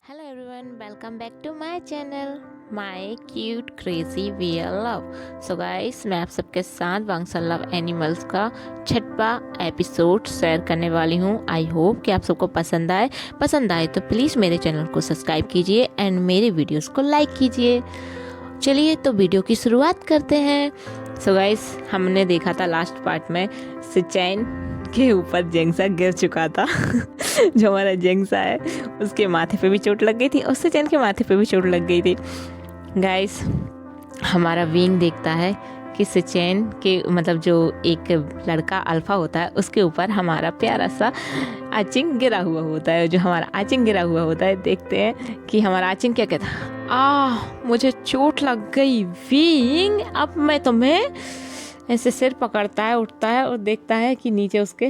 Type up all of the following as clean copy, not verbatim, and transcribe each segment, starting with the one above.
Hello everyone, welcome back to my channel My Cute Crazy Real Love। So guys, मैं आप सबके साथ वांगसल love animals का छठवां एपिसोड शेयर करने वाली हूँ। आई होप कि आप सबको पसंद आए तो प्लीज़ मेरे चैनल को सब्सक्राइब कीजिए एंड मेरे वीडियोस को लाइक कीजिए। चलिए तो वीडियो की शुरुआत करते हैं। सो गाइस, हमने देखा था लास्ट पार्ट में सिचैन के ऊपर जेंगसा गिर चुका था जो हमारा जेंगसा है उसके माथे पे भी चोट लग गई थी और सिचैन के माथे पे भी चोट लग गई थी। गाइस, हमारा विंग देखता है कि सिचैन के मतलब जो एक लड़का अल्फा होता है उसके ऊपर हमारा प्यारा सा आचिंग गिरा हुआ होता है। जो हमारा आचिंग गिरा हुआ होता है, देखते हैं कि हमारा आचिंग क्या कहता। मुझे चोट लग गई विंग, अब मैं तुम्हें। ऐसे सिर पकड़ता है, उठता है और देखता है कि नीचे उसके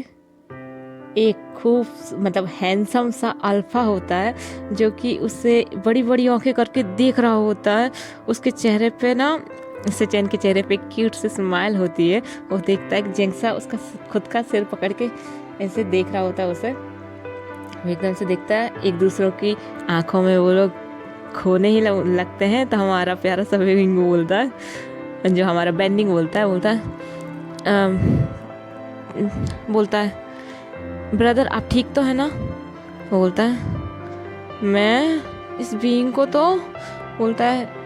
एक खूब मतलब हैंडसम सा अल्फा होता है जो कि उससे बड़ी बड़ी आंखें करके देख रहा होता है। उसके चेहरे पे ना, सिचैन के चेहरे पे क्यूट सी स्माइल होती है। वो देखता है कि जेंगसा उसका खुद का सिर पकड़ के ऐसे देख रहा होता है उसे। वो एकदम से देखता है, एक दूसरों की आंखों में वो लोग खोने ही लगते हैं। तो हमारा प्यारा सा विंग बोलता है, जो हमारा बेंडिंग बोलता है ब्रदर आप ठीक तो है ना। वो बोलता है मैं इस बीइंग को तो, बोलता है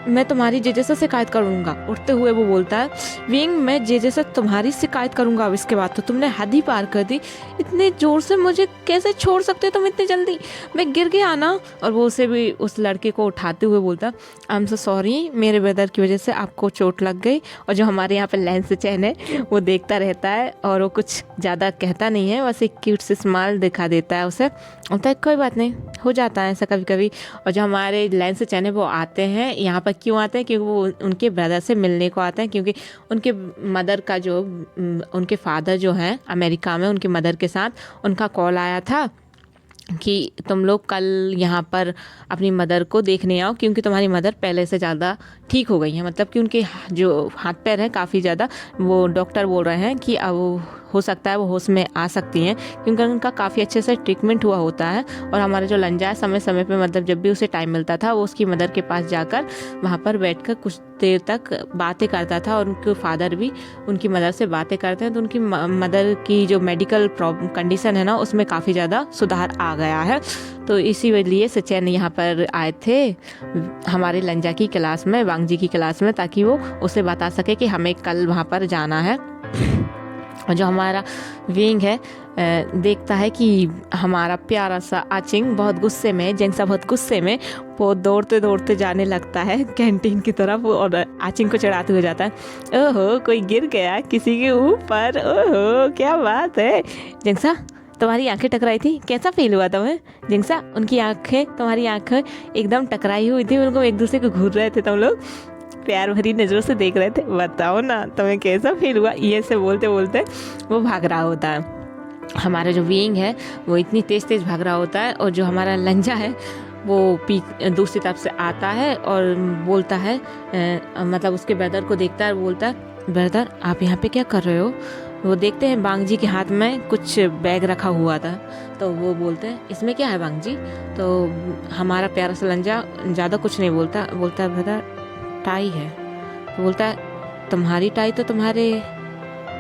मैं तुम्हारी जेजे से शिकायत करूंगा। उठते हुए वो बोलता है विंग, मैं जेजे से तुम्हारी शिकायत करूंगा। अब इसके बाद तो तुमने हद ही पार कर दी। इतने जोर से मुझे कैसे छोड़ सकते हो तुम इतनी जल्दी, मैं गिर गया ना। और वो उसे भी उस लड़के को उठाते हुए बोलता आई एम सो सॉरी, मेरे ब्रदर की वजह से आपको चोट लग गई। और जो हमारे यहाँ पे लेंस चैन है वो देखता रहता है और वो कुछ ज़्यादा कहता नहीं है, बस एक क्यूट से स्माइल दिखा देता है उसे। बोलता है कोई बात नहीं, हो जाता है ऐसा कभी कभी। और जो हमारे लेंस चैन है वो आते हैं यहाँ पर, क्यों आते हैं? क्योंकि वो उनके ब्रदर से मिलने को आते हैं। क्योंकि उनके मदर का जो उनके फादर जो हैं अमेरिका में, उनके मदर के साथ उनका कॉल आया था कि तुम लोग कल यहाँ पर अपनी मदर को देखने आओ, क्योंकि तुम्हारी मदर पहले से ज़्यादा ठीक हो गई हैं। मतलब कि उनके जो हाथ पैर हैं काफ़ी ज़्यादा, वो डॉक्टर बोल रहे हैं कि अब हो सकता है वो होश में आ सकती हैं, क्योंकि उनका काफ़ी अच्छे से ट्रीटमेंट हुआ होता है। और हमारा जो लंजा है समय समय पे मतलब जब भी उसे टाइम मिलता था वो उसकी मदर के पास जाकर वहाँ पर बैठकर कुछ देर तक बातें करता था। और उनके फादर भी उनकी मदर से बातें करते हैं, तो उनकी मदर की जो मेडिकल प्रॉब्लम कंडीशन है ना, उसमें काफ़ी ज़्यादा सुधार आ गया है। तो इसी लिए सिचैन यहाँ पर आए थे हमारे लंजा की क्लास में, वांगजी की क्लास में, ताकि वो उसे बता सके कि हमें कल वहाँ पर जाना है। और जो हमारा विंग है देखता है कि हमारा प्यारा सा आचिंग बहुत गुस्से में, जेंगसा बहुत गुस्से में, वो दौड़ते दौड़ते जाने लगता है कैंटीन की तरफ और आचिंग को चढ़ाते हुए जाता है। ओहो, कोई गिर गया किसी के ऊपर, ओहो क्या बात है। जेंगसा, तुम्हारी आंखें टकराई थी, कैसा फील हुआ तुम्हें? जेंगसा, उनकी आंखें, तुम्हारी आंखें एकदम टकराई हुई थी, उनको एक दूसरे को घूर रहे थे, तुम लोग प्यार भरी नज़रों से देख रहे थे। बताओ ना तुम्हें कैसा फील हुआ। ये से बोलते बोलते वो भाग रहा होता है। हमारा जो विंग है वो इतनी तेज़ तेज़ भाग रहा होता है। और जो हमारा लंजा है वो दूसरी तरफ से आता है और बोलता है मतलब उसके ब्रदर को देखता है और बोलता है ब्रदर आप यहाँ पे क्या कर रहे हो। वो देखते हैं बांगजी के हाथ में कुछ बैग रखा हुआ था, तो वो बोलते हैं इसमें क्या है बांगजी। तो हमारा प्यारा सा लंजा ज़्यादा कुछ नहीं बोलता, बोलता है ब्रदर टाई है। तो बोलता है तुम्हारी टाई तो तुम्हारे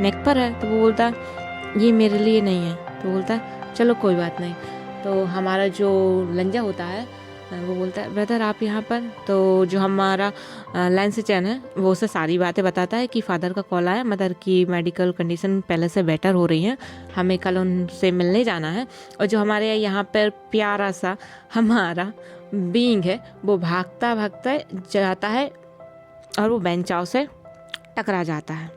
नेक पर है। तो वो बोलता है ये मेरे लिए नहीं है। तो बोलता है चलो कोई बात नहीं। तो हमारा जो लंजा होता है वो बोलता है ब्रदर आप यहाँ पर। तो जो हमारा लेंस चैन है वो उसे सारी बातें बताता है कि फादर का कॉल आया, मदर की मेडिकल कंडीशन पहले से बेटर हो रही है, हमें कल उनसे मिलने जाना है। और जो हमारे यहाँ पर प्यारा सा हमारा बीइंग है वो भागता भागता जाता है और वो बेंचाओ से टकरा जाता है।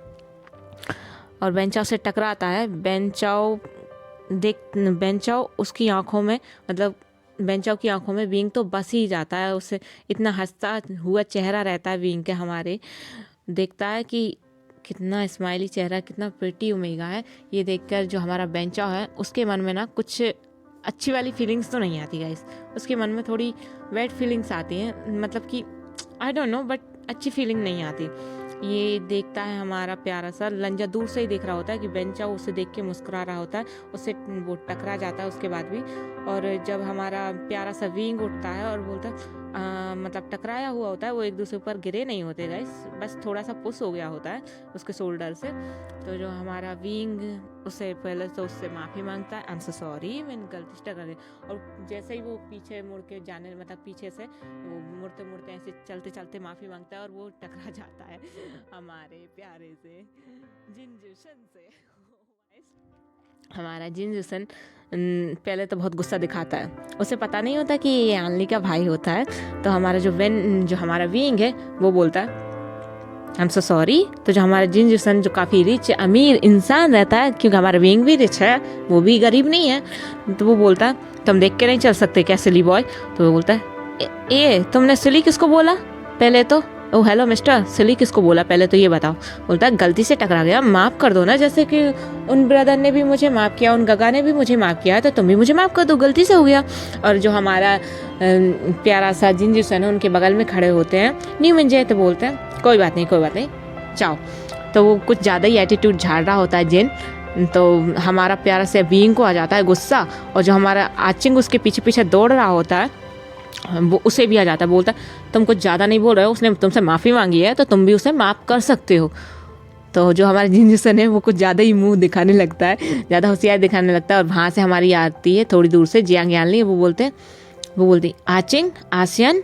और बेंचाओ से टकराता है, बेंचाओ उसकी आंखों में, मतलब बेंचाओ की आंखों में बीइंग तो बस ही जाता है। उससे इतना हंसता हुआ चेहरा रहता है बीइंग के हमारे। देखता है कि कितना स्माइली चेहरा, कितना प्रिटी ओमेगा है। ये देखकर जो हमारा बेंचाओ है उसके मन में ना कुछ अच्छी वाली फीलिंग्स तो नहीं आती गाइस। उसके मन में थोड़ी बैड फीलिंग्स आती हैं, मतलब कि आई डोंट नो, बट अच्छी फीलिंग नहीं आती। ये देखता है हमारा प्यारा सा लंजा, दूर से ही देख रहा होता है कि बेंचा उसे देख के मुस्कुरा रहा होता है। उससे वो टकरा जाता है उसके बाद भी। और जब हमारा प्यारा सा विंग उठता है और बोलता है मतलब टकराया हुआ होता है, वो एक दूसरे पर गिरे नहीं होते गाइस, बस थोड़ा सा पुश हो गया होता है उसके शोल्डर से। तो जो हमारा विंग उससे पहले तो उससे माफ़ी मांगता है, आई एम सो सॉरी, मैंने गलती से टकरा दिया। और जैसे ही वो पीछे मुड़ के जाने मतलब पीछे से वो मुड़ते मुड़ते ऐसे चलते चलते माफ़ी मांगता है और वो टकरा जाता है हमारे प्यारे से जिनजुशन से। हमारा जिनजुसन पहले तो बहुत गुस्सा दिखाता है, उसे पता नहीं होता कि ये आनली का भाई होता है। तो हमारा जो हमारा विंग है वो बोलता है आई एम सो सॉरी। तो जो हमारा जिनजुसन जो काफ़ी रिच अमीर इंसान रहता है, क्योंकि हमारा विंग भी रिच है, वो भी गरीब नहीं है, तो वो बोलता है तुम देख के नहीं चल सकते क्या सिली बॉय। तो वो बोलता है ए तुमने सिली किसको बोला पहले तो, ओ हेलो मिस्टर, सिली किसको बोला पहले तो ये बताओ। बोलता है गलती से टकरा गया, माफ़ कर दो ना, जैसे कि उन ब्रदर ने भी मुझे माफ़ किया, उन गगा ने भी मुझे माफ़ किया, तो तुम भी मुझे माफ़ कर दो, गलती से हो गया। और जो हमारा प्यारा सा जिनजुसन है उनके बगल में खड़े होते हैं न्यू मिंजे, तो बोलते हैं कोई बात नहीं कोई बात नहीं जाओ। तो वो कुछ ज़्यादा ही एटीट्यूड झाड़ रहा होता है जिन, तो हमारा प्यारा से बीइंग को आ जाता है गुस्सा, और जो हमारा आचिंग उसके पीछे पीछे दौड़ रहा होता है वो उसे भी आ जाता है, बोलता है तुम कुछ ज़्यादा नहीं बोल रहे हो, उसने तुमसे माफ़ी मांगी है तो तुम भी उसे माफ़ कर सकते हो। तो जो हमारा जिनजुसन है वो कुछ ज़्यादा ही मुंह दिखाने लगता है, ज़्यादा होशियार दिखाने लगता है, और वहाँ से हमारी आती है थोड़ी दूर से जियांग यानली, वो बोलती आचिंग आसियन,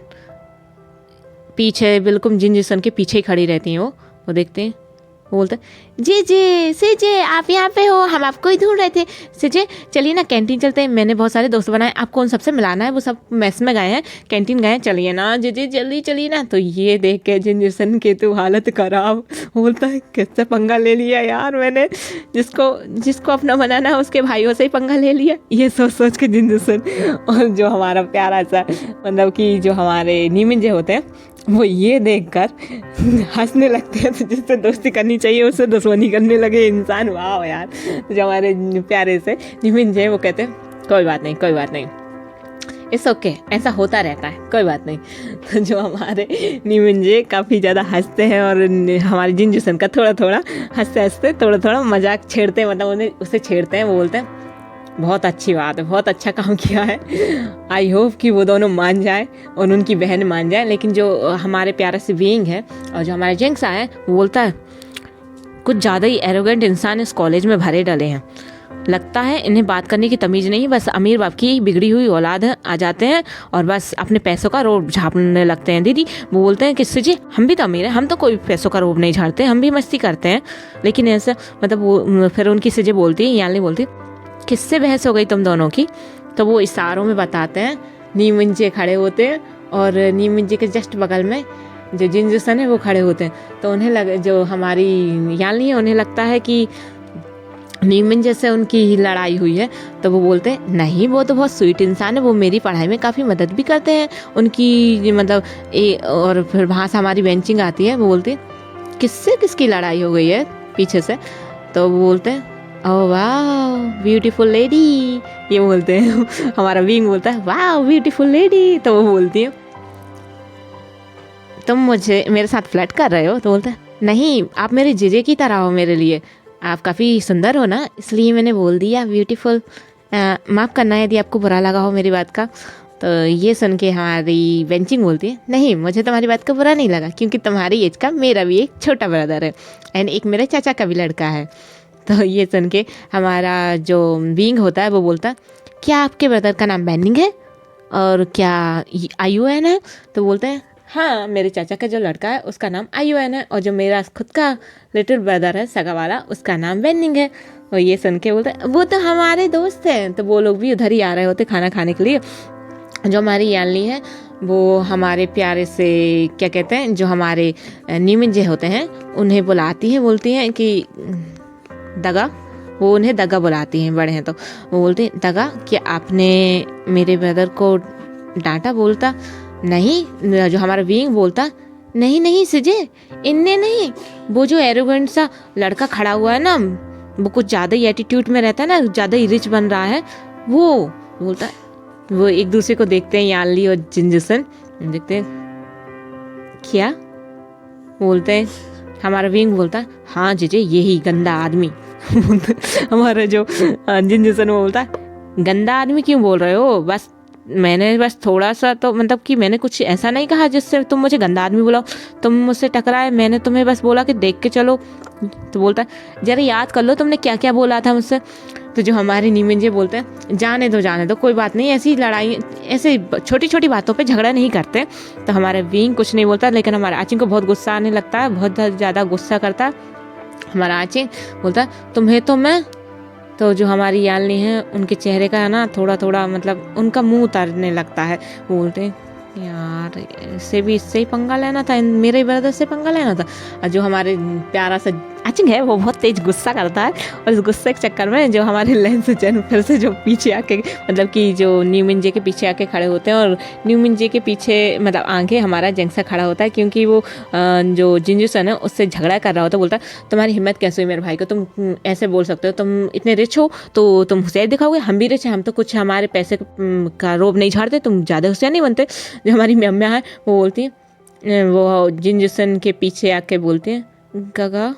पीछे बिल्कुल जिनजुसन के पीछे ही खड़ी रहती हैं वो देखते हैं, वो बोलते जी जी सीजे आप यहाँ पे हो, हम आपको ही ढूंढ रहे थे। सीजे चलिए ना कैंटीन चलते हैं, मैंने बहुत सारे दोस्त बनाए, आपको उन सबसे मिलाना है, वो सब मेस में गए हैं, कैंटीन गए हैं, चलिए ना जी जी जल्दी चलिए ना। तो ये देख के जिनजुसन की तो हालत ख़राब, बोलता है कैसे पंगा ले लिया यार मैंने, जिसको अपना बनाना है उसके भाइयों से ही पंगा ले लिया, ये सोच के जिनजुसन और जो हमारा प्यारा सा मतलब कि जो हमारे नीमिंजे होते हैं वो ये देखकर हंसने लगते हैं। तो जिससे दोस्ती करनी चाहिए उससे दुश्मनी करने लगे इंसान, वाह यार। तो जो हमारे प्यारे से निमिंजे वो कहते हैं कोई बात नहीं इट्स ओके, ऐसा होता रहता है, कोई बात नहीं। तो जो हमारे निमिंजे काफ़ी ज़्यादा हंसते हैं और हमारे जिनजुसन का थोड़ा हंसते थोड़ा मजाक छेड़ते हैं, मतलब उन्हें उसे छेड़ते हैं, वो बोलते हैं बहुत अच्छी बात है, बहुत अच्छा काम किया है, आई होप कि वो दोनों मान जाए और उनकी बहन मान जाए। लेकिन जो हमारे प्यारे से बीइंग है और जो हमारे जिंक्सा है वो बोलता है कुछ ज़्यादा ही एरोगेंट इंसान इस कॉलेज में भरे डले हैं, लगता है इन्हें बात करने की तमीज़ नहीं, बस अमीर बाप की बिगड़ी हुई औलाद आ जाते हैं और बस अपने पैसों का रोब झाड़ने लगते हैं। दीदी वो बोलते हैं कि सिजी हम भी तो अमीर हैं, हम तो कोई पैसों का रोब नहीं झाड़ते, हम भी मस्ती करते हैं, लेकिन ऐसा मतलब वो फिर उनकी सिजी बोलती है, यानी बोलती किससे बहस हो गई तुम दोनों की। तो वो इशारों में बताते हैं, नीमिंजे खड़े होते हैं और नीमिंजे के जस्ट बगल में जो जिनजुसन है वो खड़े होते हैं। तो उन्हें जो हमारी यानी है उन्हें लगता है कि नीमिंजे से उनकी लड़ाई हुई है। तो वो बोलते हैं नहीं वो तो बहुत स्वीट इंसान है, वो मेरी पढ़ाई में काफ़ी मदद भी करते हैं उनकी मतलब और फिर वहाँ से हमारी बेंचिंग आती है, वो बोलते हैं किसकी लड़ाई हो गई है पीछे से। तो वो बोलते हैं ओह वाह ब्यूटीफुल लेडी, ये बोलते हैं। हमारा विंग बोलता है वाह ब्यूटीफुल लेडी। तो वो बोलती है तुम मुझे मेरे साथ फ्लर्ट कर रहे हो। तो बोलता है नहीं आप मेरे जीजे की तरह हो मेरे लिए, आप काफ़ी सुंदर हो ना, इसलिए मैंने बोल दिया ब्यूटीफुल, माफ़ करना यदि आपको बुरा लगा हो मेरी बात का। तो ये सुन के हमारी बेंचिंग बोलती है नहीं मुझे तुम्हारी बात का बुरा नहीं लगा, क्योंकि तुम्हारी एज का मेरा भी एक छोटा ब्रदर है एंड एक मेरे चाचा का भी लड़का है। तो ये सुन के हमारा जो बीइंग होता है वो बोलता है क्या आपके ब्रदर का नाम बेनिंग है और क्या IUN है। तो बोलते हैं हाँ मेरे चाचा का जो लड़का है उसका नाम IUN है और जो मेरा खुद का लिटिल ब्रदर है सगा वाला उसका नाम बेनिंग है। और ये सुन के बोलते हैं वो तो हमारे दोस्त हैं। तो वो लोग भी उधर ही आ रहे होते खाना खाने के लिए। जो हमारी यानली है वो हमारे प्यारे से क्या कहते हैं जो हमारे नीमिंजे होते हैं उन्हें बुलाती हैं, बोलती हैं कि दगा, वो उन्हें दगा बुलाती हैं बड़े हैं तो वो बोलते हैं दगा क्या आपने मेरे ब्रदर को डांटा। बोलता नहीं। जो हमारा विंग बोलता नहीं सिजे इनने नहीं, वो जो एरोगेंट सा लड़का खड़ा हुआ है ना वो कुछ ज़्यादा ही एटीट्यूड में रहता है ना, ज़्यादा ही रिच बन रहा है वो। बोलता वो एक दूसरे को देखते हैं यानली और जिनजुसन, देखते हैं क्या बोलते हैं। हमारा विंग बोलता है हाँ जीजे यही गंदा आदमी। हमारा जो जिनजुसन बोलता है गंदा आदमी क्यों बोल रहे हो? बस मैंने बस थोड़ा सा तो मतलब कि मैंने कुछ ऐसा नहीं कहा जिससे तुम मुझे गंदा आदमी बुलाओ। तुम मुझसे टकराए, मैंने तुम्हें बस बोला कि देख के चलो। तो बोलता है जरा याद कर लो तुमने क्या क्या बोला था मुझसे। तो जो हमारे नीमिन जी बोलते हैं जाने दो कोई बात नहीं, ऐसी लड़ाई ऐसे छोटी छोटी बातों पे झगड़ा नहीं करते। तो हमारा विंग कुछ नहीं बोलता, लेकिन हमारा आचिंग को बहुत गुस्सा आने लगता है, बहुत ज़्यादा गुस्सा करता है। हमारा आचिंग बोलता है तुम्हें तो मैं। तो जो हमारी यालनी है उनके चेहरे का है ना थोड़ा थोड़ा मतलब उनका मुंह उतारने लगता है। वो बोलते हैं यार इससे ही पंगा लेना था, मेरे ब्रदर से पंगा लेना था। और जो हमारे प्यारा सा आचिंग है वो बहुत तेज गुस्सा करता है, और इस गुस्से के चक्कर में जो हमारे लेंस चैन फिर से जो पीछे आके मतलब कि जो न्यूमिन जे के पीछे आके खड़े होते हैं, और न्यूमिन जे के पीछे मतलब आगे हमारा जेंगसा खड़ा होता है, क्योंकि वो जो जिंजूसन है उससे झगड़ा कर रहा होता है। बोलता है तुम्हारी हिम्मत कैसे हुई मेरे भाई को, तुम ऐसे बोल सकते हो, तुम इतने रिच हो तो तुम होशियार दिखाओगे, हम भी रिच हैं, हम तो कुछ हमारे पैसे का रोब नहीं झाड़ते, तुम ज़्यादा होशियार नहीं बनते। जो हमारी मम्मियाँ हैं वो बोलती हैं, वो जिंजूसन के पीछे आके बोलती हैं गगा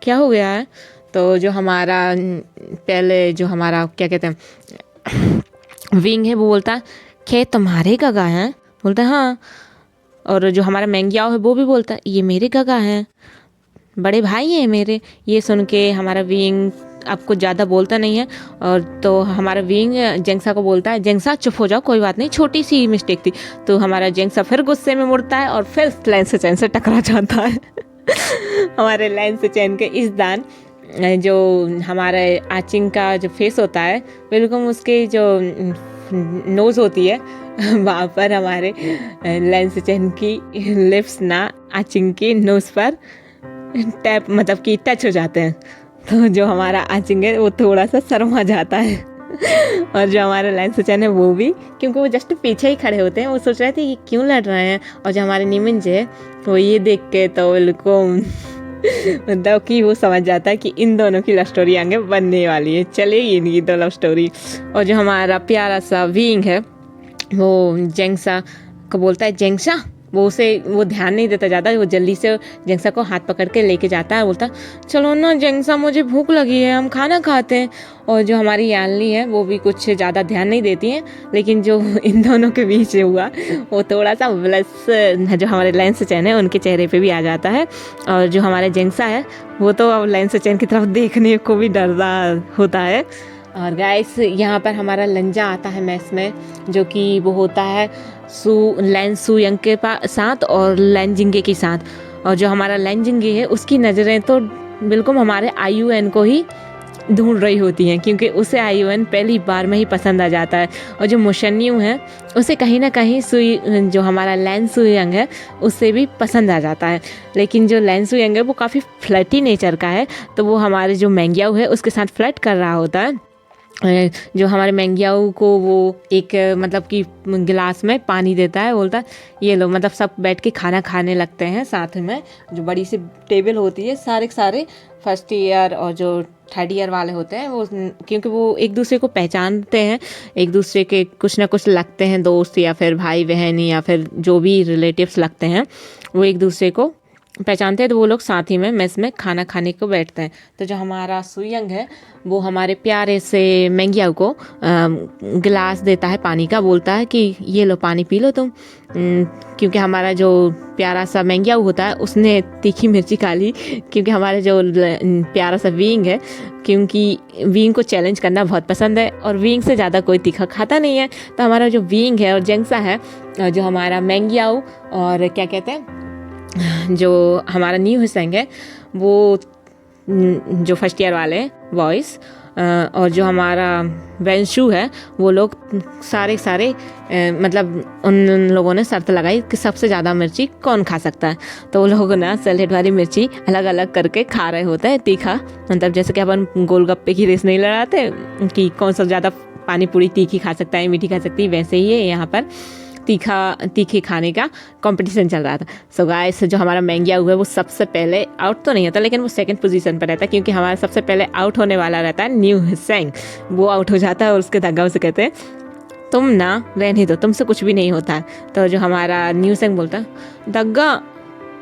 क्या हो गया है। तो जो हमारा पहले जो हमारा क्या कहते हैं विंग है वो बोलता है क्या तुम्हारे गगा हैं? बोलता है हाँ। और जो हमारा मैंगियाओ है वो भी बोलता है ये मेरे गगा हैं, बड़े भाई हैं मेरे। ये सुन के हमारा विंग आपको ज़्यादा बोलता नहीं है, और तो हमारा विंग जेंगसा को बोलता है जेंगसा चुप हो जाओ, कोई बात नहीं, छोटी सी मिस्टेक थी। तो हमारा जेंगसा फिर गुस्से में मुड़ता है और फिर लाइन से चैन से टकरा जाता है। हमारे लाइन से चैन के इस दान जो हमारे आचिंग का जो फेस होता है बिल्कुल उसके जो नोज़ होती है वहाँ पर हमारे लाइन से चैन की लिप्स ना आचिंग की नोज़ पर टैप मतलब कि टच हो जाते हैं। तो जो हमारा आचिंग है वो थोड़ा सा शर्मा जाता है। और जो हमारा लाइन से चैन है वो भी, क्योंकि वो जस्ट पीछे ही खड़े होते हैं, वो सोच रहे थे ये क्यों लड़ रहे हैं। और जो हमारे नीमिन जी है वो ये देख के तो बिल्कुल मतलब कि वो समझ जाता है कि इन दोनों की लव स्टोरी आगे बनने वाली है, चलेगी इनकी तो लव स्टोरी। और जो हमारा प्यारा सा विंग है वो जेंगसा को बोलता है जेंगसा, वो ध्यान नहीं देता ज़्यादा, वो जल्दी से जेंगसा को हाथ पकड़ के लेके जाता है, बोलता चलो ना जेंगसा मुझे भूख लगी है, हम खाना खाते हैं। और जो हमारी यालनी है वो भी कुछ ज़्यादा ध्यान नहीं देती है, लेकिन जो इन दोनों के बीच हुआ वो थोड़ा सा ब्लस जो हमारे लाइन से चैन है उनके चेहरे पे भी आ जाता है। और जो हमारा जेंगसा है वो तो अब लाइन से चैन की तरफ देखने को भी डरता होता है। और गाइस यहाँ पर हमारा लंजा आता है मैस में, जो कि वो होता है लैन सू यंग के साथ और लैन जिंगे के साथ। और जो हमारा लैन जिंगे है उसकी नज़रें तो बिल्कुल हमारे IUN को ही ढूंढ रही होती हैं, क्योंकि उसे IUN पहली बार में ही पसंद आ जाता है। और जो मुशन्यू है उसे कहीं ना कहीं जो हमारा लैन सू यंग है उससे भी पसंद आ जाता है। लेकिन जो लैन सू यंग है वो काफ़ी फ्लर्टी नेचर का है, तो वो हमारे जो मैंगियाओ है उसके साथ फ्लर्ट कर रहा होता है। जो हमारे मैंगियाओ को वो एक मतलब कि गिलास में पानी देता है, बोलता है ये लो, मतलब सब बैठ के खाना खाने लगते हैं साथ में। जो बड़ी सी टेबल होती है, सारे फर्स्ट ईयर और जो थर्ड ईयर वाले होते हैं वो, क्योंकि वो एक दूसरे को पहचानते हैं, एक दूसरे के कुछ ना कुछ लगते हैं, दोस्त या फिर भाई बहन या फिर जो भी रिलेटिव्स लगते हैं, वो एक दूसरे को पहचानते हैं, तो वो लोग साथ ही में मेस में खाना खाने को बैठते हैं। तो जो हमारा सुयंग है वो हमारे प्यारे से मैंगियाओ को गिलास देता है पानी का, बोलता है कि ये लो पानी पी लो तुम। क्योंकि हमारा जो प्यारा सा मैंगियाओ होता है उसने तीखी मिर्ची खा ली, क्योंकि हमारा जो प्यारा सा विंग है, क्योंकि विंग को चैलेंज करना बहुत पसंद है और विंग से ज़्यादा कोई तीखा खाता नहीं है। तो हमारा जो विंग है और जेंगसा है, जो हमारा मैंगियाओ और क्या कहते हैं जो हमारा न्यू हिसेंग है वो जो फर्स्ट ईयर वाले बॉयज़, और जो हमारा वेंशू है वो लोग सारे मतलब उन लोगों ने शर्त लगाई कि सबसे ज़्यादा मिर्ची कौन खा सकता है। तो वो लोग ना सैलेड वाली मिर्ची अलग अलग करके खा रहे होते हैं तीखा, मतलब जैसे कि अपन गोलगप्पे की रेस नहीं लड़ाते कि कौन सा ज़्यादा पानी पूरी तीखी खा सकता है मीठी खा सकती है, वैसे ही है यहाँ पर तीखे खाने का कंपटीशन चल रहा था। सो गाइस जो हमारा मैंगियाओ है वो सबसे पहले आउट तो नहीं होता, लेकिन वो सेकंड पोजीशन पर रहता है, क्योंकि हमारा सबसे पहले आउट होने वाला रहता है न्यू हिसेंग। वो आउट हो जाता है और उसके धग्गा उसे कहते हैं तुम ना रहने दो, तुमसे कुछ भी नहीं होता है। तो जो हमारा न्यू हिसेंग बोलता है धग्गा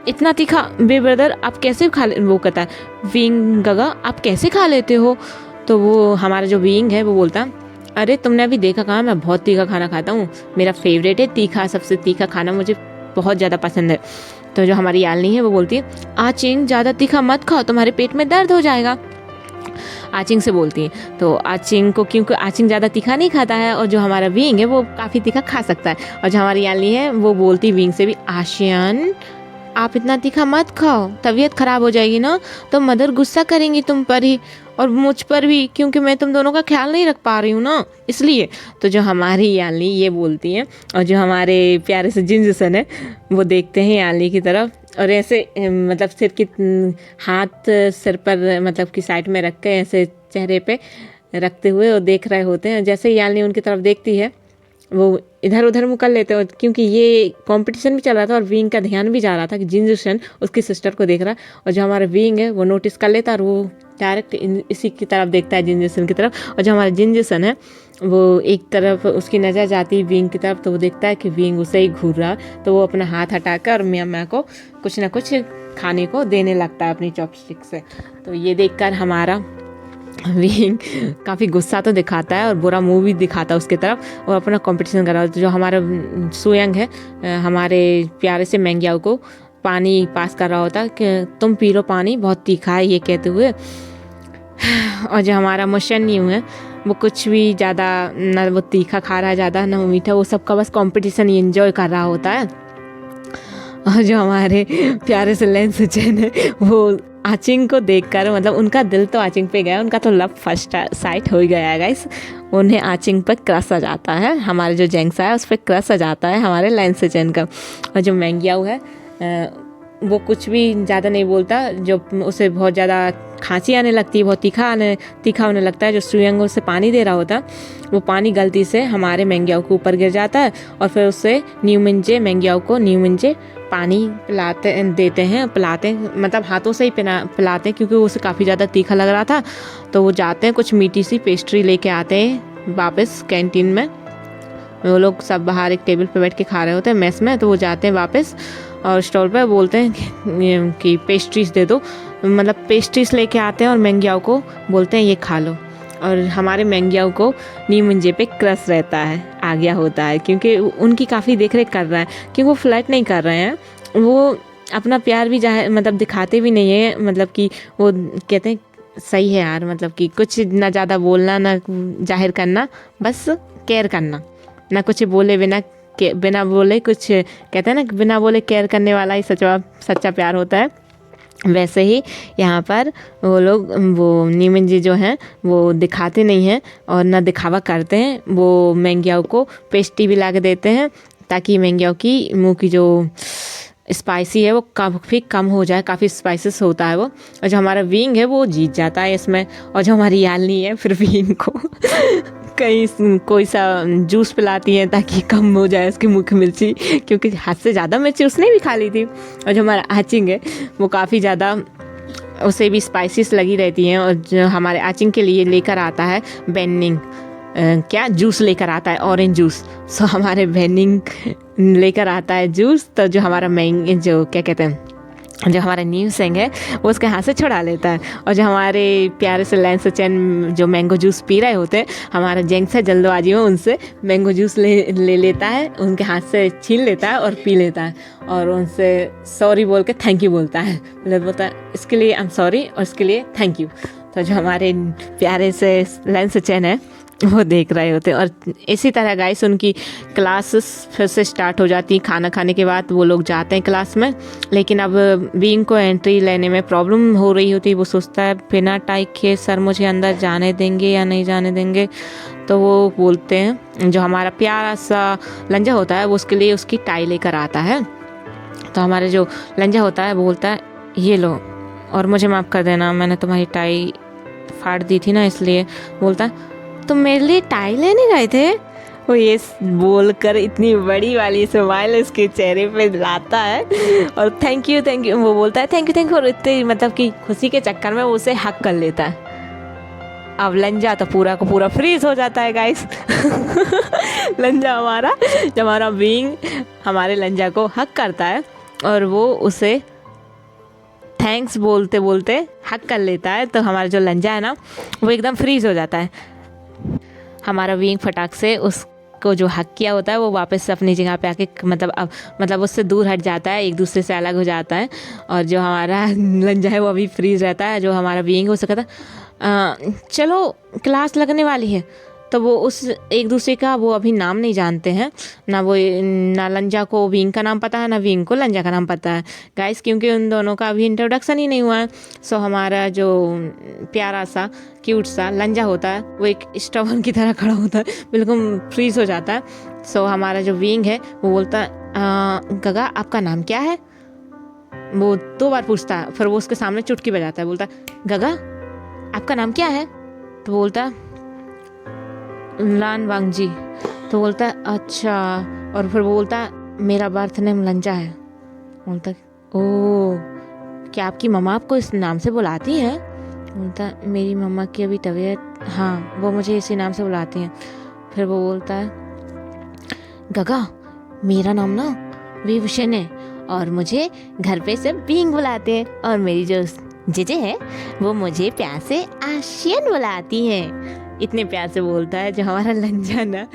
इतना तीखा बे ब्रदर आप कैसे खा ले, वो कहता है विंग गगा आप कैसे खा लेते हो। तो वो हमारा जो विंग है वो बोलता अरे तुमने अभी देखा कहाँ, मैं बहुत तीखा खाना खाता हूँ, मेरा फेवरेट है तीखा, सबसे तीखा खाना मुझे बहुत ज़्यादा पसंद है। तो जो हमारी यालनी है वो बोलती है आचिंग ज़्यादा तीखा मत खाओ, तुम्हारे पेट में दर्द हो जाएगा। आचिंग से बोलती है। तो आचिंग को, क्योंकि आचिंग ज़्यादा तीखा नहीं खाता है और जो हमारा विंग है वो काफ़ी तीखा खा सकता है, और जो हमारी यालनी है वो बोलती विंग से भी आशियान आप इतना तीखा मत खाओ, तबीयत ख़राब हो जाएगी ना, तो मदर गुस्सा करेंगी तुम पर ही और मुझ पर भी, क्योंकि मैं तुम दोनों का ख्याल नहीं रख पा रही हूँ ना, इसलिए। तो जो हमारी यालनी ये बोलती है, और जो हमारे प्यारे से जिंजसन है वो देखते हैं यालनी की तरफ और ऐसे मतलब सिर की हाथ सिर पर मतलब की साइड में रख के ऐसे चेहरे पे रखते हुए और देख रहे होते हैं। जैसे ही यालनी उनकी तरफ देखती है वो इधर उधर मुकर लेते हैं, क्योंकि ये कंपटीशन भी चल रहा था और विंग का ध्यान भी जा रहा था कि जिंजुसन उसकी सिस्टर को देख रहा है, और जो हमारा विंग है वो नोटिस कर लेता है और वो डायरेक्ट इसी की तरफ देखता है, जिंजुसन की तरफ। और जो हमारा जिंजुसन है वो एक तरफ उसकी नज़र जाती है विंग की तरफ, तो वो देखता है कि विंग उसे ही घूर रहा, तो वो अपना हाथ हटाकर और मियाँ मियाँ को कुछ ना कुछ खाने को देने लगता है अपनी चॉपस्टिक से। तो ये देखकर हमारा विंग काफ़ी गुस्सा तो दिखाता है और बुरा मुंह भी दिखाता है उसकी तरफ और अपना कंपटीशन कर रहा है। तो जो हमारा सुयंग है हमारे प्यारे से मैंग्याओ को पानी पास कर रहा होता है कि तुम पी लो पानी, बहुत तीखा है, ये कहते हुए। और जो हमारा मुशन्यू है वो कुछ भी ज़्यादा ना वो तीखा खा रहा है ज़्यादा ना वो मीठा, वो सबका बस कंपटीशन ही एंजॉय कर रहा होता है। और जो हमारे प्यारे से लेंसुचेन है वो आचिंग को देखकर मतलब उनका दिल तो आचिंग पे गया, उनका तो लव फर्स्ट साइट हो ही गया है गाइस, उन्हें आचिंग पर क्रश आ जाता है, हमारे जो जेंग्सा है उस पर क्रश आ जाता है हमारे लेंसुचेन का। और जो मैंग्याओ है वो कुछ भी ज़्यादा नहीं बोलता, जो उसे बहुत ज़्यादा खांसी आने लगती है, बहुत तीखा होने लगता है, जो सुयंग उसे पानी दे रहा होता वो पानी गलती से हमारे मैंग्याओ के ऊपर गिर जाता है और फिर उससे मैंग्याओ को न्यूमिंजे पानी पिलाते हैं मतलब हाथों से ही पिलाते हैं, क्योंकि उसे काफ़ी ज़्यादा तीखा लग रहा था। तो वो जाते हैं कुछ मीठी सी पेस्ट्री लेके आते हैं वापस कैंटीन में, वो लोग सब बाहर एक टेबल पे बैठ के खा रहे होते हैं मेस में, तो वो जाते हैं वापस और स्टॉल पे बोलते हैं कि पेस्ट्रीज दे दो, मतलब पेस्ट्रीज लेके आते हैं और मैंग्याओ को बोलते हैं ये खा लो। और हमारे मैंग्याओ को नीमुंजे पे क्रश रहता है, आ गया होता है, क्योंकि उनकी काफ़ी देख रेख कर रहा है, क्योंकि वो फ्लर्ट नहीं कर रहे हैं, वो अपना प्यार भी मतलब दिखाते भी नहीं है, मतलब कि वो कहते हैं सही है यार, मतलब कि कुछ ना ज़्यादा बोलना ना जाहिर करना, बस केयर करना, ना कुछ बोले बिना बोले कुछ, कहते हैं ना बिना बोले केयर करने वाला ही सच्चा प्यार होता है। वैसे ही यहाँ पर वो लोग वो नीमन जी जो हैं वो दिखाते नहीं हैं और ना दिखावा करते हैं, वो मैंग्याओ को पेस्ट्री भी ला के देते हैं ताकि मैंग्याओ की मुंह की जो स्पाइसी है वो काफ़ी कम हो जाए, काफ़ी स्पाइसेस होता है वो। और जो हमारा विंग है वो जीत जाता है इसमें, और जो हमारी यालनी है फिर विंग को कहीं कोई सा जूस पिलाती है ताकि कम हो जाए उसकी मुँह की मिर्ची, क्योंकि हद से ज़्यादा मिर्ची उसने भी खा ली थी। और जो हमारा आचिंग है वो काफ़ी ज़्यादा उसे भी स्पाइसेस लगी रहती हैं, और जो हमारे आचिंग के लिए लेकर आता है बेनिंग क्या जूस लेकर आता है, ऑरेंज जूस। सो हमारे बेनिंग लेकर आता है जूस, तो जो हमारा जो क्या कहते हैं जो हमारा न्यूसेंग है वो उसके हाथ से छुड़ा लेता है। और जो हमारे प्यारे से लेंसुचेन जो मैंगो जूस पी रहे होते हैं, हमारा जेंग्स है जल्दबाजी में उनसे मैंगो जूस ले लेता है, उनके हाथ से छीन लेता है और पी लेता है, और उनसे सॉरी बोल के थैंक यू बोलता है, मतलब बोलता है इसके लिए आई एम सॉरी और इसके लिए थैंक यू। तो जो हमारे प्यारे से लेंसुचेन है वो देख रहे होते हैं। और इसी तरह गाइस उनकी क्लासेस फिर से स्टार्ट हो जाती, खाना खाने के बाद वो लोग जाते हैं क्लास में, लेकिन अब विंग को एंट्री लेने में प्रॉब्लम हो रही होती है। वो सोचता है बिना टाई के सर मुझे अंदर जाने देंगे या नहीं जाने देंगे, तो वो बोलते हैं जो हमारा प्यारा सा लंजा होता है वो उसके लिए उसकी टाई लेकर आता है। तो हमारे जो लंजा होता है वो बोलता है ये लो और मुझे माफ़ कर देना, मैंने तुम्हारी टाई फाड़ दी थी ना, इसलिए। बोलता है तुम मेरे लिए टाई लेने गए थे? वो ये बोलकर इतनी बड़ी वाली स्माइल उसके चेहरे पे लाता है और थैंक यू वो बोलता है थैंक यू और इतनी मतलब कि खुशी के चक्कर में वो उसे हक कर लेता है। अब लंजा तो पूरा का पूरा फ्रीज हो जाता है गाइस। लंजा हमारा विंग हमारे लंजा को हक करता है और वो उसे थैंक्स बोलते बोलते हक कर लेता है। तो हमारा जो लंजा है ना वो एकदम फ्रीज हो जाता है। हमारा विंग फटाक से उसको जो हक किया होता है वो वापस से अपनी जगह पे आके मतलब उससे दूर हट जाता है, एक दूसरे से अलग हो जाता है। और जो हमारा लंजा है वो अभी फ्रीज रहता है। जो हमारा विंग हो सका था चलो क्लास लगने वाली है, तो वो उस एक दूसरे का वो अभी नाम नहीं जानते हैं, ना लंजा को विंग का नाम पता है, ना विंग को लंजा का नाम पता है गाइस, क्योंकि उन दोनों का अभी इंट्रोडक्शन ही नहीं हुआ है। सो हमारा जो प्यारा सा क्यूट सा लंजा होता है वो एक स्टोवन की तरह खड़ा होता है, बिल्कुल फ्रीज हो जाता है। सो हमारा जो विंग है वो बोलता है गगा आपका नाम क्या है? वो 2 बार पूछता है, फिर वो उसके सामने चुटकी बजाता है, बोलता है गगा आपका नाम क्या है? तो बोलता है लान वांगजी। तो बोलता है अच्छा, और फिर वो बोलता है मेरा बर्थ नेम लंजा है। बोलता है ओ क्या आपकी मम्मा आपको इस नाम से बुलाती है? बोलता है मेरी मम्मा की अभी तबीयत, हाँ वो मुझे इसी नाम से बुलाती हैं। फिर वो बोलता है गगा मेरा नाम ना विभूषण है और मुझे घर पे सब बींग बुलाते हैं, और मेरी जो जीजे है वो मुझे प्यार से आशियन बुलाती है। इतने प्यार से बोलता है जो हमारा लंजा ना,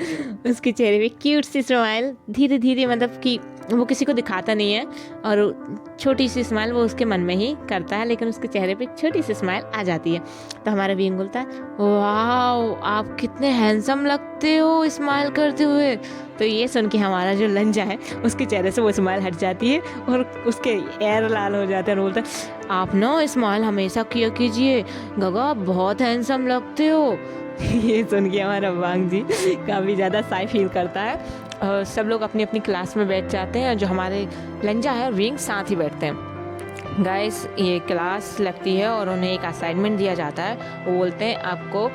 उसके चेहरे पे क्यूट सी स्माइल धीरे धीरे, मतलब कि वो किसी को दिखाता नहीं है, और छोटी सी स्माइल वो उसके मन में ही करता है, लेकिन उसके चेहरे पे छोटी सी स्माइल आ जाती है। तो हमारा बींग बोलता है वाओ आप कितने हैंडसम लगते हो स्माइल करते हुए। तो ये सुन के हमारा जो लंजा है उसके चेहरे से वो स्माइल हट जाती है और उसके एयर लाल हो जाते हैं, और बोलता है आप ना स्माइल हमेशा किया कीजिए गगा, आप बहुत हैंडसम लगते हो। ये सुन के हमारा वांग जी काफ़ी ज़्यादा शाय फील करता है, और सब लोग अपनी अपनी क्लास में बैठ जाते हैं। जो हमारे लंजा है और विंग साथ ही बैठते हैं। गाइस ये क्लास लगती है और उन्हें एक असाइनमेंट दिया जाता है। वो बोलते हैं आपको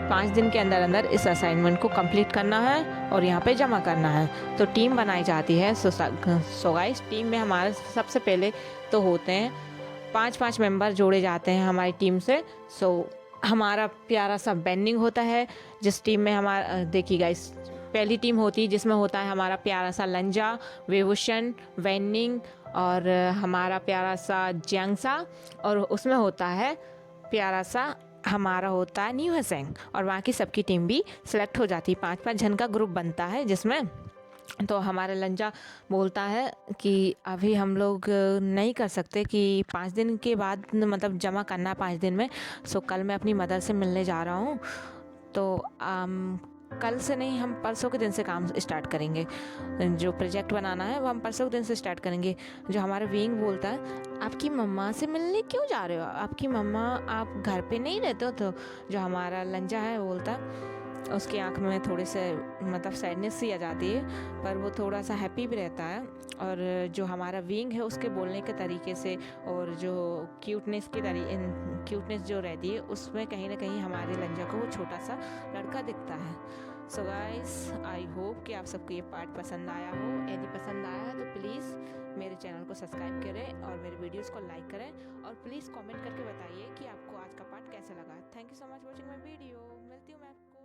5 दिन के अंदर अंदर इस असाइनमेंट को कंप्लीट करना है और यहाँ पे जमा करना है। तो टीम बनाई जाती है। सो गाइस टीम में हमारे सबसे पहले तो होते हैं 5-5 मेंबर जोड़े जाते हैं हमारी टीम से। सो हमारा प्यारा सा बेंडिंग होता है, जिस टीम में हमारा देखिए गाइस पहली टीम होती है जिसमें होता है हमारा प्यारा सा लंजा, विभूषण, वेनिंग और हमारा प्यारा सा ज्यांगसा, और उसमें होता है प्यारा सा हमारा होता है न्यू हसेंग, और वहाँ की सबकी टीम भी सिलेक्ट हो जाती है। 5-5 जन का ग्रुप बनता है जिसमें। तो हमारा लंजा बोलता है कि अभी हम लोग नहीं कर सकते कि 5 दिन के बाद मतलब जमा करना 5 दिन में। सो कल मैं अपनी मदर से मिलने जा रहा हूँ, तो कल से नहीं, हम परसों के दिन से काम स्टार्ट करेंगे। जो प्रोजेक्ट बनाना है वो हम परसों के दिन से स्टार्ट करेंगे। जो हमारा विंग बोलता है आपकी मम्मा से मिलने क्यों जा रहे हो? आपकी मम्मा आप घर पे नहीं रहते हो? तो जो हमारा लंजा है बोलता है, उसकी आँख में थोड़े से मतलब सैडनेस सी आ जाती है, पर वो थोड़ा सा हैप्पी भी रहता है। और जो हमारा विंग है उसके बोलने के तरीके से और जो क्यूटनेस जो रहती है उसमें कहीं ना कहीं हमारे लंजा को वो छोटा सा लड़का दिखता है। सो गाइस आई होप कि आप सबको ये पार्ट पसंद आया हो। यदि पसंद आया तो प्लीज़ मेरे चैनल को सब्सक्राइब करें और मेरे वीडियोस को लाइक करें, और प्लीज़ कमेंट करके बताइए कि आपको आज का पार्ट कैसा लगा। Thank you so much watching my video. मिलती हूँ मैं आपको।